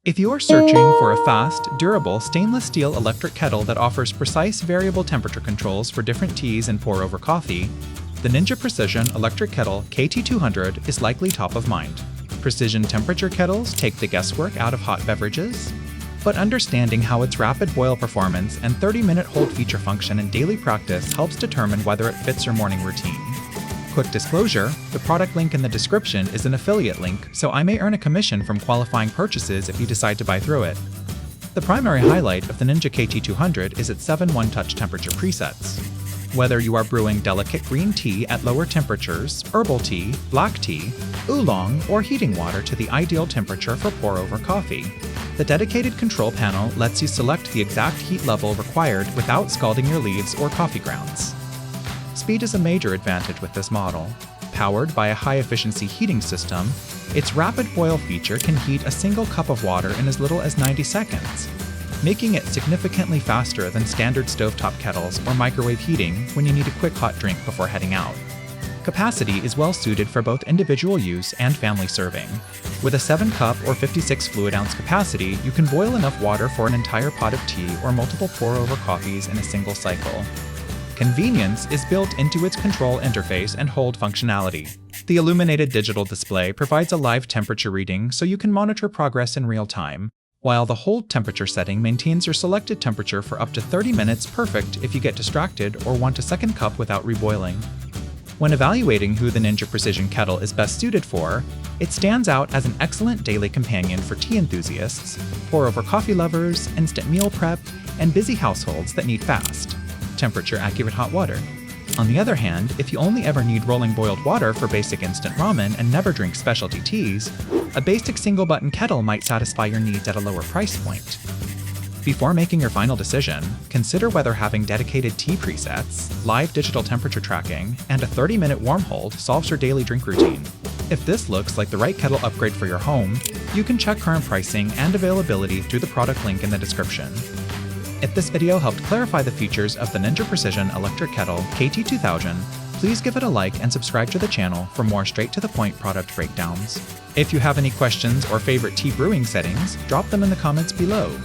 If you are searching for a fast, durable stainless steel electric kettle that offers precise variable temperature controls for different teas and pour-over coffee, the Ninja Precision Electric Kettle KT200 is likely top of mind. Precision temperature kettles take the guesswork out of hot beverages, but understanding how its rapid boil performance and 30-minute hold feature function in daily practice helps determine whether it fits your morning routine. Quick disclosure, the product link in the description is an affiliate link, so I may earn a commission from qualifying purchases if you decide to buy through it. The primary highlight of the Ninja KT200 is its 7 one-touch temperature presets. Whether you are brewing delicate green tea at lower temperatures, herbal tea, black tea, oolong, or heating water to the ideal temperature for pour-over coffee, the dedicated control panel lets you select the exact heat level required without scalding your leaves or coffee grounds. Speed is a major advantage with this model. Powered by a high-efficiency heating system, its rapid boil feature can heat a single cup of water in as little as 90 seconds, making it significantly faster than standard stovetop kettles or microwave heating when you need a quick hot drink before heading out. Capacity is well suited for both individual use and family serving. With a 7-cup or 56 fluid ounce capacity, you can boil enough water for an entire pot of tea or multiple pour-over coffees in a single cycle. Convenience is built into its control interface and hold functionality. The illuminated digital display provides a live temperature reading so you can monitor progress in real time, while the hold temperature setting maintains your selected temperature for up to 30 minutes, perfect if you get distracted or want a second cup without reboiling. When evaluating who the Ninja Precision Kettle is best suited for, it stands out as an excellent daily companion for tea enthusiasts, pour-over coffee lovers, instant meal prep, and busy households that need fast, temperature-accurate hot water. On the other hand, if you only ever need rolling boiled water for basic instant ramen and never drink specialty teas, a basic single-button kettle might satisfy your needs at a lower price point. Before making your final decision, consider whether having dedicated tea presets, live digital temperature tracking, and a 30-minute warm hold solves your daily drink routine. If this looks like the right kettle upgrade for your home, you can check current pricing and availability through the product link in the description. If this video helped clarify the features of the Ninja Precision Electric Kettle KT200, please give it a like and subscribe to the channel for more straight-to-the-point product breakdowns. If you have any questions or favorite tea brewing settings, drop them in the comments below.